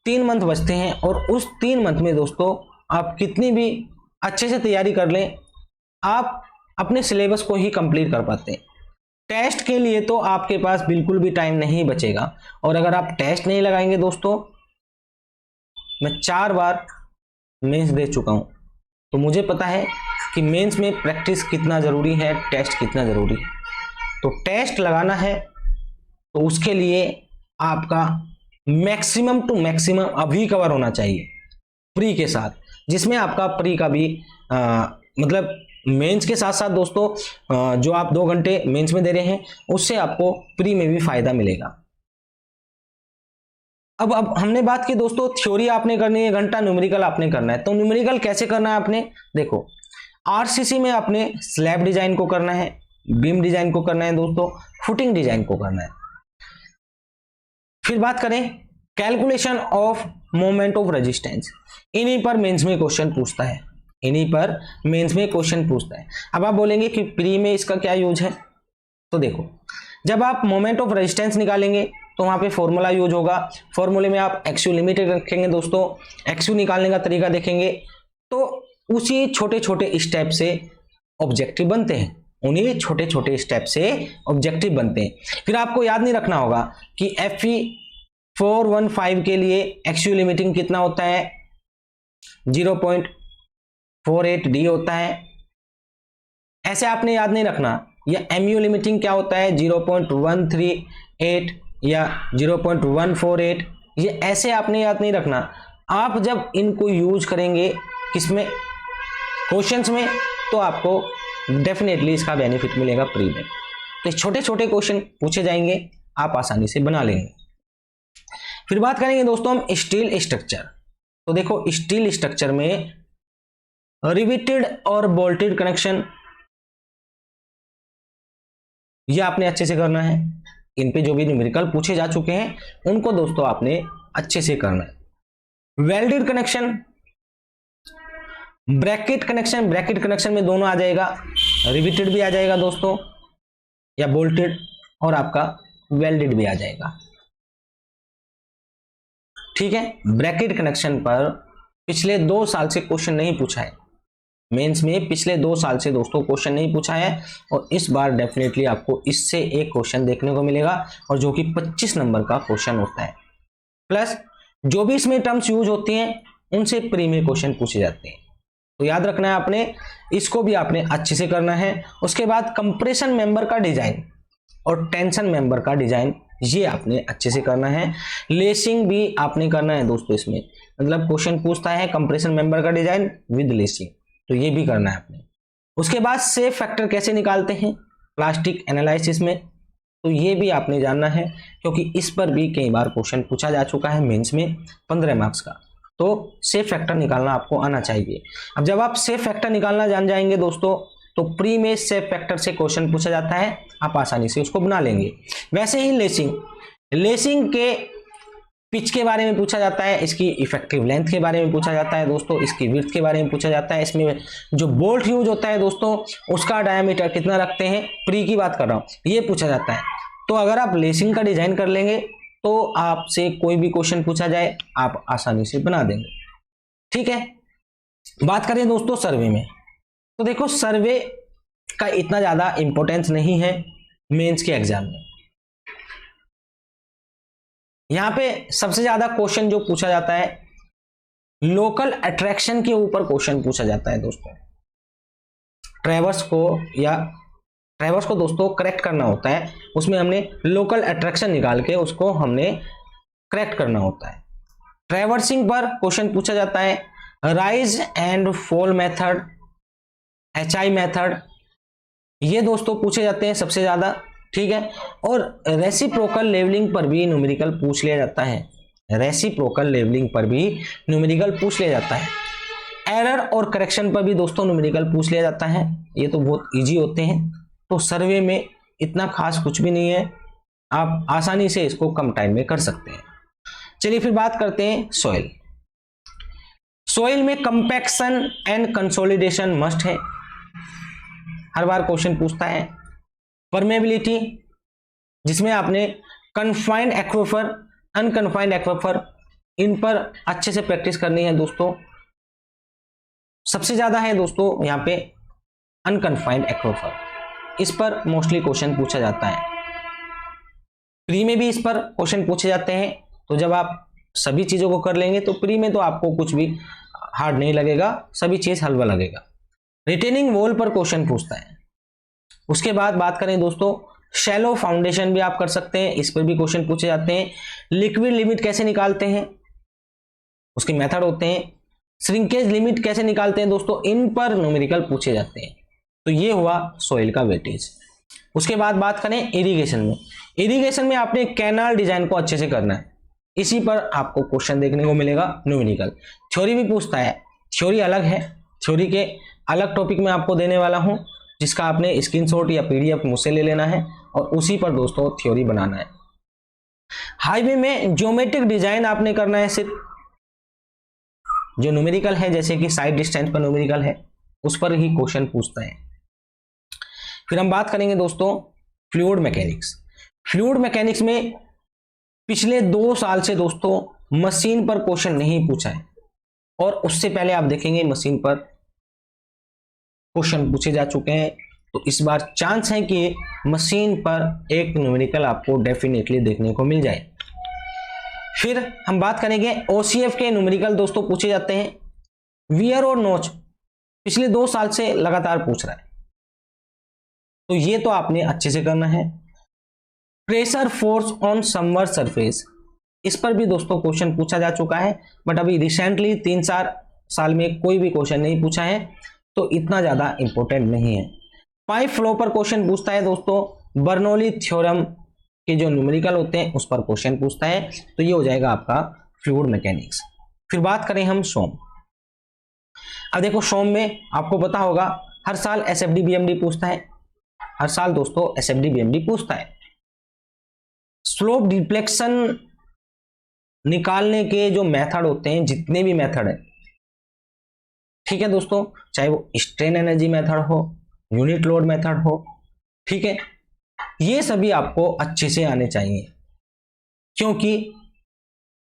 3 मंथ बचते हैं और उस 3 मंथ में दोस्तों आप कितनी भी अच्छे से तैयारी कर लें, आप अपने सिलेबस को ही कंप्लीट कर पाते हैं। टेस्ट के लिए तो आपके पास बिल्कुल भी टाइम नहीं बचेगा, और अगर आप टेस्ट नहीं लगाएंगे दोस्तों, मैं 4 बार मेंस दे चुका हूं, तो मुझे पता है कि मेंस में प्रैक्टिस कितना जरूरी है, टेस्ट कितना जरूरी है। तो टेस्ट लगाना है तो उसके लिए आपका मैक्सिमम टू मैक्सिमम अभी कवर होना चाहिए प्री के साथ, जिसमें आपका प्री का भी मतलब मेंस के साथ साथ दोस्तों जो आप 2 घंटे मेंस में दे रहे हैं उससे आपको प्री में भी फायदा मिलेगा। अब हमने बात की दोस्तों थ्योरी आपने करनी है, घंटा न्यूमेरिकल आपने करना है। तो न्यूमेरिकल कैसे करना है आपने, देखो आरसीसी में आपने स्लैब डिजाइन को करना है, बीम डिजाइन को करना है दोस्तों, फुटिंग डिजाइन को करना है। फिर बात करें calculation of moment of resistance, इन्हीं पर मेंस में क्वेश्चन पूछता है, इन्हीं पर मेंस में क्वेश्चन पूछता है। अब आप बोलेंगे कि प्री में इसका क्या यूज है, तो देखो जब आप मोमेंट ऑफ रेजिस्टेंस निकालेंगे तो वहां पे फॉर्मूला यूज होगा। फॉर्मूले में आप एक्सयू लिमिटेड रखेंगे दोस्तों, एक्सयू निकालने का तरीका देखेंगे, तो उसी छोटे छोटे स्टेप से ऑब्जेक्टिव बनते हैं, उन्हीं छोटे छोटे स्टेप से ऑब्जेक्टिव बनते हैं। फिर आपको याद नहीं रखना होगा कि FE 415 के लिए एक्सयू लिमिटिंग कितना होता है, 0.48D होता है, ऐसे आपने याद नहीं रखना। या MU लिमिटिंग क्या होता है, 0.138 या 0.148, ये ऐसे आपने याद नहीं रखना। आप जब इनको यूज करेंगे किसमें, क्वेश्चंस में, तो आपको डेफिनेटली इसका बेनिफिट मिलेगा प्री में। तो छोटे छोटे क्वेश्चन पूछे जाएंगे, आप आसानी से बना लेंगे। फिर बात करेंगे दोस्तों हम स्टील स्ट्रक्चर। तो देखो स्टील स्ट्रक्चर में रिवेटेड और बोल्टेड कनेक्शन, यह आपने अच्छे से करना है। इन पे जो भी न्यूमेरिकल पूछे जा चुके हैं उनको दोस्तों आपने अच्छे से करना है। Welded connection, bracket connection, bracket connection में दोनों आ जाएगा, रिवेटेड भी आ जाएगा दोस्तों या बोल्टेड, और आपका वेल्डेड भी आ जाएगा। ठीक है, ब्रैकेट कनेक्शन पर पिछले 2 साल से क्वेश्चन नहीं पूछा है, मेंस में पिछले 2 साल से दोस्तों क्वेश्चन नहीं पूछा है, और इस बार डेफिनेटली आपको इससे एक क्वेश्चन देखने को मिलेगा, और जो कि 25 नंबर का क्वेश्चन होता है। प्लस जो भी इसमें टर्म्स यूज होती हैं उनसे प्री में क्वेश्चन पूछे जाते हैं, तो याद रखना है आपने, इसको भी आपने अच्छे से करना है। उसके बाद कंप्रेशन मेंबर का डिजाइन और टेंशन मेंबर का डिजाइन, ये आपने अच्छे से करना है। लेसिंग भी आपने करना है दोस्तों, इसमें मतलब क्वेश्चन पूछता है कंप्रेशन मेंबर का डिजाइन विद लेसिंग, तो ये भी करना है आपने। उसके बाद सेफ फैक्टर कैसे निकालते हैं प्लास्टिक एनालिसिस में, तो ये भी आपने जानना है, क्योंकि इस पर भी कई बार क्वेश्चन पूछा जा चुका है मेंस में 15 मार्क्स का, तो सेफ फैक्टर निकालना आपको आना चाहिए। अब जब आप सेफ फैक्टर निकालना जान जाएंगे दोस्तों, तो प्री में सेफ फैक्टर से क्वेश्चन पूछा जाता है, आप आसानी से उसको बना लेंगे। वैसे ही लेसिंग, लेसिंग के पिच के बारे में पूछा जाता है, इसकी इफेक्टिव लेंथ के बारे में पूछा जाता है दोस्तों, इसकी विड्थ के बारे में पूछा जाता है, इसमें जो बोल्ट यूज होता है दोस्तों उसका डायमीटर कितना रखते हैं, प्री की बात कर रहा हूं, ये पूछा जाता है। तो अगर आप लेसिंग का डिजाइन कर लेंगे तो आपसे कोई भी क्वेश्चन पूछा जाए आप आसानी से बना देंगे। ठीक है, बात करें दोस्तों सर्वे में, तो देखो सर्वे का इतना ज्यादा इंपॉर्टेंस नहीं है मेंस के एग्जाम में। यहां पे सबसे ज्यादा क्वेश्चन जो पूछा जाता है लोकल अट्रैक्शन के ऊपर क्वेश्चन पूछा जाता है दोस्तों। ट्रैवर्स को दोस्तों करेक्ट करना होता है, उसमें हमने लोकल अट्रैक्शन निकाल के उसको हमने करेक्ट करना होता है। ट्रैवर्सिंग पर क्वेश्चन पूछा जाता है rise and fall method, HI method, ये दोस्तों पूछे जाते हैं सबसे ज्यादा। ठीक है, और रेसिप्रोकल लेवलिंग पर भी न्यूमेरिकल पूछ लिया जाता है, रेसिप्रोकल लेवलिंग पर भी न्यूमेरिकल पूछ लिया जाता है। एरर और करेक्शन पर भी दोस्तों न्यूमेरिकल पूछ लिया जाता है, ये तो बहुत इजी होते हैं। तो सर्वे में इतना खास कुछ भी नहीं है, आप आसानी से इसको कम टाइम में कर सकते हैं। चलिए फिर बात करते हैं सॉइल। सॉइल में कंपैक्शन एंड कंसोलिडेशन मस्ट है, हर बार क्वेश्चन पूछता है। परमेबिलिटी, जिसमें आपने कन्फाइंड एक्वाफर, अनकन्फाइंड एक्वाफर, इन पर अच्छे से प्रैक्टिस करनी है दोस्तों। सबसे ज्यादा है दोस्तों यहाँ पे अनकन्फाइंड एक्वाफर, इस पर मोस्टली क्वेश्चन पूछा जाता है। प्री में भी इस पर क्वेश्चन पूछे जाते हैं, तो जब आप सभी चीजों को कर लेंगे तो प्री में तो आपको कुछ भी हार्ड नहीं लगेगा, सभी चीज हलवा लगेगा। रिटेनिंग वॉल पर क्वेश्चन पूछता है। उसके बाद बात करें दोस्तों, शैलो फाउंडेशन भी आप कर सकते हैं, इस पर भी क्वेश्चन पूछे जाते हैं। लिक्विड लिमिट कैसे निकालते हैं, उसके मेथड होते हैं। श्रिंकेज लिमिट कैसे निकालते हैं दोस्तों, इन पर न्यूमेरिकल पूछे जाते हैं। तो ये हुआ सॉइल का वेटेज। उसके बाद बात करें इरिगेशन में। इरिगेशन में आपने कैनाल डिजाइन को अच्छे से करना है, इसी पर आपको क्वेश्चन देखने को मिलेगा न्यूमेरिकल। थ्योरी भी पूछता है, थ्योरी अलग है, थ्योरी के अलग टॉपिक में आपको देने वाला हूं, जिसका आपने स्क्रीनशॉट या पीडीएफ मुझसे ले लेना है और उसी पर दोस्तों थ्योरी बनाना है। हाईवे में ज्योमेट्रिक डिजाइन आपने करना है, सिर्फ जो न्यूमेरिकल है, जैसे कि साइड डिस्टेंस पर न्यूमेरिकल है, उस पर ही क्वेश्चन पूछता है। फिर हम बात करेंगे दोस्तों फ्लूइड मैकेनिक्स। फ्लूइड मैकेनिक्स में पिछले 2 साल से दोस्तों मशीन पर क्वेश्चन नहीं पूछा है, और उससे पहले आप देखेंगे मशीन पर क्वेश्चन पूछे जा चुके हैं। तो इस बार चांस है कि मशीन पर एक न्यूमेरिकल आपको डेफिनेटली देखने को मिल जाए। फिर हम बात करेंगे ओसीएफ के न्यूमेरिकल दोस्तों पूछे जाते हैं। वियर और नोच पिछले 2 साल से लगातार पूछ रहा है, तो ये तो आपने अच्छे से करना है। Pressure force on submerge surface, इस पर भी दोस्तों क्वेश्चन पूछा जा चुका है, बट अभी रिसेंटली 3-4 साल में कोई भी क्वेश्चन नहीं पूछा है, तो इतना ज्यादा इंपॉर्टेंट नहीं है। पाइप फ्लो पर क्वेश्चन पूछता है दोस्तों। बर्नौली थ्योरम के जो न्यूमेरिकल होते हैं उस पर क्वेश्चन पूछता है, तो ये हो जाएगा आपका फ्लूइड मैकेनिक्स। फिर बात करें हम सोम। अब देखो सोम में आपको पता होगा हर साल एसएफडी बीएमडी पूछता है, हर साल दोस्तों एसएफडी बीएमडी पूछता है। स्लोप डिफ्लेक्शन निकालने के जो मेथड होते हैं, जितने भी मेथड है, ठीक है दोस्तों, चाहे वो स्ट्रेन एनर्जी मेथड हो, यूनिट लोड मेथड हो, ठीक है, ये सभी आपको अच्छे से आने चाहिए, क्योंकि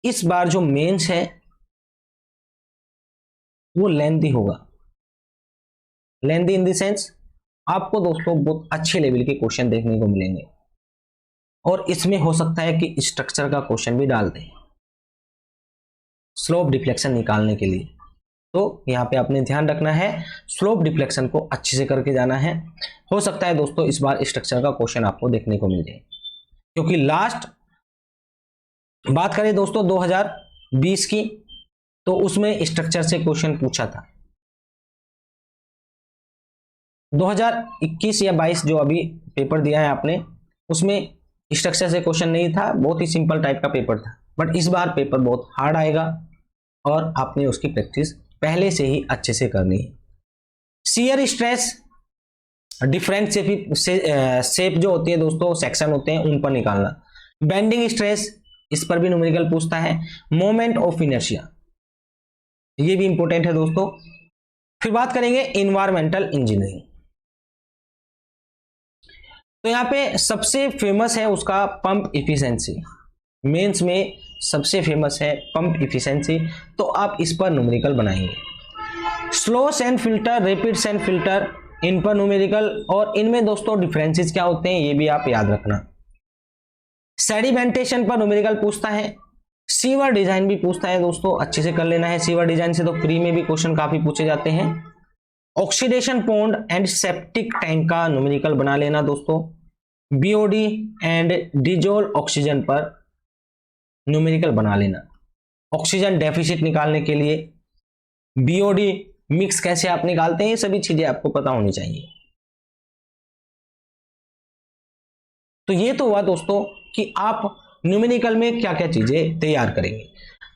इस बार जो मेंस है वो लेंथी होगा। लेंथी इन द सेंस आपको दोस्तों बहुत अच्छे लेवल के क्वेश्चन देखने को मिलेंगे, और इसमें हो सकता है कि स्ट्रक्चर का क्वेश्चन भी डाल दें स्लोप डिफ्लेक्शन निकालने के लिए। तो यहाँ पे आपने ध्यान रखना है, स्लोप डिफ्लेक्शन को अच्छे से करके जाना है। हो सकता है दोस्तों इस बार स्ट्रक्चर का क्वेश्चन आपको देखने को मिल जाए, क्योंकि लास्ट बात करें दोस्तों 2020 की, तो उसमें स्ट्रक्चर से क्वेश्चन पूछा था। 2021 या 22 जो अभी पेपर दिया है आपने, उसमें स्ट्रक्चर से क्वेश्चन नहीं था, बहुत ही सिंपल टाइप का पेपर था। बट इस बार पेपर बहुत हार्ड आएगा और आपने उसकी प्रैक्टिस पहले से ही अच्छे से करनी है। शियर स्ट्रेस, डिफरेंट शेप जो होती है दोस्तों, सेक्शन होते हैं, उन पर निकालना। बेंडिंग स्ट्रेस, इस पर भी न्यूमेरिकल पूछता है। मोमेंट ऑफ इनर्शिया, ये भी इंपॉर्टेंट है दोस्तों। फिर बात करेंगे इन्वायरमेंटल इंजीनियरिंग। तो यहाँ पे सबसे फेमस है उसका पंप इफिशिएंसी, मेंस में सबसे फेमस है पंप इफिशिएंसी, तो आप इस पर न्यूमेरिकल बनाएंगे। Slow sand filter, rapid sand filter, इन पर न्यूमेरिकल, और इनमें दोस्तों डिफरेंसेस क्या होते हैं ये भी आप याद रखना। सेडिमेंटेशन पर न्यूमेरिकल पूछता है। सीवर डिजाइन भी पूछता है दोस्तों, अच्छे से कर लेना है। सीवर डिजाइन से तो प्री में भी क्वेश्चन काफी पूछे जाते हैं। Oxidation pond and septic tank का न्यूमेरिकल बना लेना दोस्तों। बीओडी एंड डिजोल्व ऑक्सीजन पर न्यूमेरिकल बना लेना। ऑक्सीजन डेफिसिट निकालने के लिए बीओडी मिक्स कैसे आप निकालते हैं, ये सभी चीजें आपको पता होनी चाहिए। तो ये तो हुआ दोस्तों कि आप न्यूमेरिकल में क्या क्या चीजें तैयार करेंगे।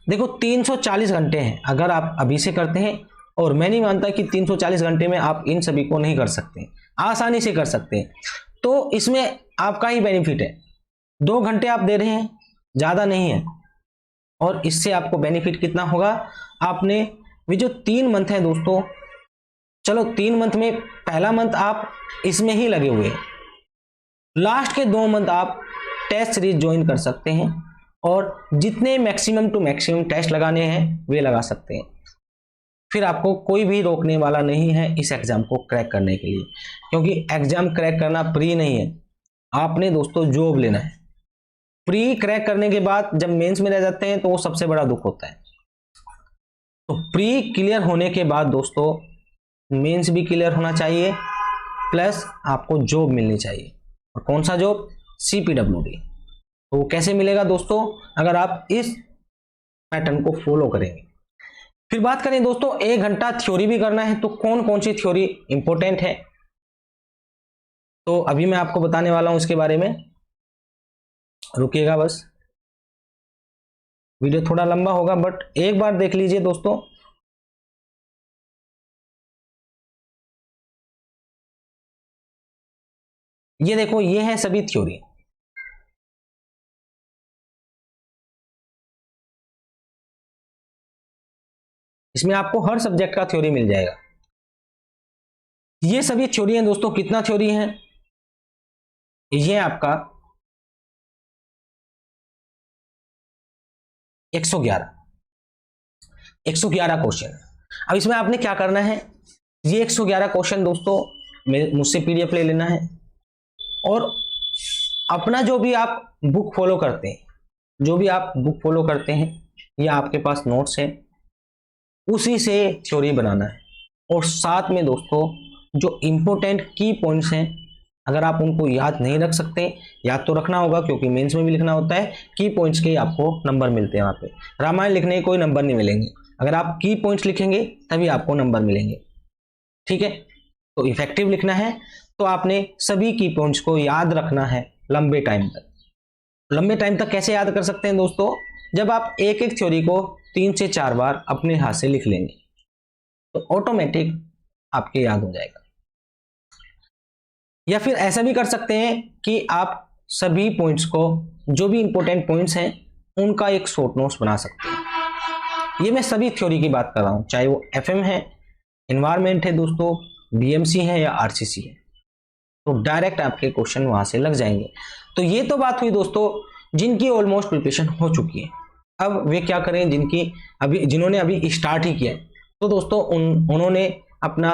देखो 340 घंटे हैं, अगर आप अभी से करते हैं, और मैं नहीं मानता कि 340 घंटे में आप इन सभी को नहीं कर सकते, आसानी से कर सकते हैं। तो इसमें आपका ही बेनिफिट है, 2 घंटे आप दे रहे हैं, ज्यादा नहीं है, और इससे आपको बेनिफिट कितना होगा, आपने ये जो 3 मंथ है दोस्तों, चलो 3 मंथ में पहला मंथ आप इसमें ही लगे हुए हैं, लास्ट के 2 मंथ आप टेस्ट सीरीज ज्वाइन कर सकते हैं और जितने मैक्सिमम टू मैक्सिमम टेस्ट लगाने हैं वे लगा सकते हैं। फिर आपको कोई भी रोकने वाला नहीं है इस एग्जाम को क्रैक करने के लिए, क्योंकि एग्जाम क्रैक करना फ्री नहीं है, आपने दोस्तों जॉब लेना है। प्री क्रैक करने के बाद जब मेंस में रह जाते हैं तो वो सबसे बड़ा दुख होता है। तो प्री क्लियर होने के बाद दोस्तों मेंस भी क्लियर होना चाहिए, प्लस आपको जॉब मिलनी चाहिए। और कौन सा जॉब? CPWD। तो वो कैसे मिलेगा दोस्तों? अगर आप इस पैटर्न को फॉलो करेंगे। फिर बात करें दोस्तों 1 घंटा थ्योरी भी करना है, तो कौन कौन सी थ्योरी इंपॉर्टेंट है, तो अभी मैं आपको बताने वाला हूं इसके बारे में। रुकिएगा, बस वीडियो थोड़ा लंबा होगा बट एक बार देख लीजिए दोस्तों। ये देखो, ये है सभी थ्योरी। इसमें आपको हर सब्जेक्ट का थ्योरी मिल जाएगा। ये सभी थ्योरी हैं दोस्तों। कितना थ्योरी है? ये आपका 111 क्वेश्चन। अब इसमें आपने क्या करना है, ये 111 क्वेश्चन दोस्तों मुझसे PDF ले लेना है और अपना जो भी आप बुक फॉलो करते हैं, या आपके पास नोट्स है, उसी से थ्योरी बनाना है। और साथ में दोस्तों जो इंपॉर्टेंट की पॉइंट्स हैं, अगर आप उनको याद नहीं रख सकते, याद तो रखना होगा क्योंकि मेंस में भी लिखना होता है, की पॉइंट्स के आपको नंबर मिलते हैं। वहाँ पे रामायण लिखने के कोई नंबर नहीं मिलेंगे, अगर आप की पॉइंट्स लिखेंगे तभी आपको नंबर मिलेंगे। ठीक है, तो इफेक्टिव लिखना है तो आपने सभी की पॉइंट्स को याद रखना है लंबे टाइम तक। लंबे टाइम तक कैसे याद कर सकते हैं दोस्तों? जब आप एक एक थ्योरी को 3 से 4 बार अपने हाथ से लिख लेंगे तो ऑटोमेटिक आपके याद हो जाएगा। या फिर ऐसा भी कर सकते हैं कि आप सभी पॉइंट्स को, जो भी इंपॉर्टेंट पॉइंट्स हैं, उनका एक शॉर्ट नोट्स बना सकते हैं। ये मैं सभी थ्योरी की बात कर रहा हूं, चाहे वो FM है, एनवायरमेंट है दोस्तों, BMC है या RCC है, तो डायरेक्ट आपके क्वेश्चन वहां से लग जाएंगे। तो ये तो बात हुई दोस्तों जिनकी ऑलमोस्ट प्रिपरेशन हो चुकी है। अब वे क्या करें जिन्होंने अभी स्टार्ट ही किया है, तो दोस्तों उन्होंने अपना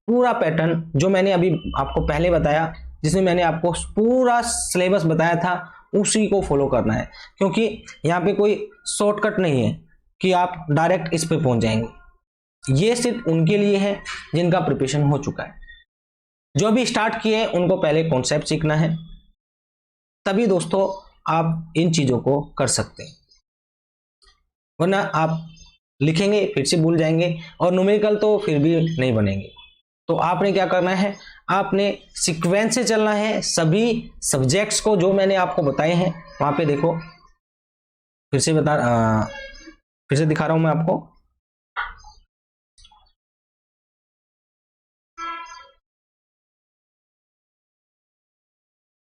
पूरा पैटर्न जो मैंने अभी आपको पहले बताया, जिसमें मैंने आपको पूरा सिलेबस बताया था, उसी को फॉलो करना है। क्योंकि यहाँ पे कोई शॉर्टकट नहीं है कि आप डायरेक्ट इस पे पहुंच जाएंगे। ये सिर्फ उनके लिए है जिनका प्रिपरेशन हो चुका है। जो भी स्टार्ट किए उनको पहले कॉन्सेप्ट सीखना है, तभी दोस्तों आप इन चीजों को कर सकते हैं, वरना आप लिखेंगे फिर से भूल जाएंगे और न्यूमेरिकल तो फिर भी नहीं बनेंगे। तो आपने क्या करना है, आपने सीक्वेंस से चलना है। सभी सब्जेक्ट्स को जो मैंने आपको बताए हैं वहां पे देखो, फिर से दिखा रहा हूं मैं आपको।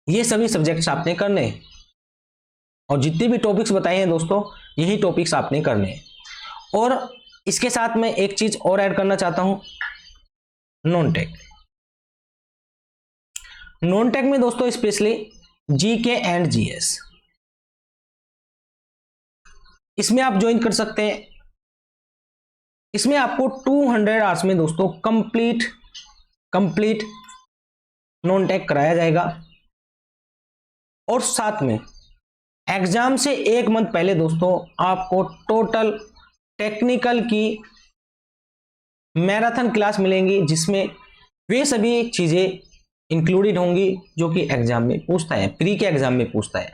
ये सभी सब्जेक्ट्स आपने करने हैं और जितने भी टॉपिक्स बताए हैं दोस्तों, यही टॉपिक्स आपने करने हैं। और इसके साथ मैं एक चीज और ऐड करना चाहता हूं, नॉन टेक में दोस्तों स्पेशली GK एंड GS, इसमें आप ज्वाइन कर सकते हैं। इसमें आपको 200 आवर्स में दोस्तों कंप्लीट नॉन टेक कराया जाएगा। और साथ में एग्जाम से 1 मंथ पहले दोस्तों आपको टोटल टेक्निकल की मैराथन क्लास मिलेंगी, जिसमें वे सभी चीजें इंक्लूडेड होंगी जो कि एग्जाम में पूछता है, प्री के एग्जाम में पूछता है।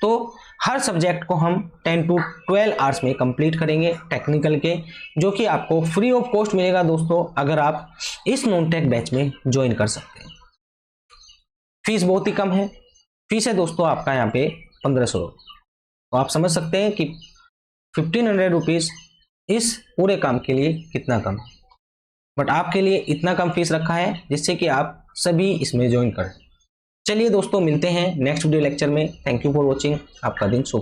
तो हर सब्जेक्ट को हम 10 to 12 आवर्स में कंप्लीट करेंगे टेक्निकल के, जो कि आपको फ्री ऑफ कॉस्ट मिलेगा दोस्तों, अगर आप इस नॉन टेक बैच में ज्वाइन कर सकते हैं। फीस बहुत ही कम है, फीस है दोस्तों आपका यहाँ पे 1500। तो आप समझ सकते हैं कि 1500 रुपीज इस पूरे काम के लिए कितना कम है, बट आपके लिए इतना कम फीस रखा है जिससे कि आप सभी इसमें ज्वाइन करें। चलिए दोस्तों, मिलते हैं नेक्स्ट वीडियो लेक्चर में। Thank you for watching. आपका दिन शुभ।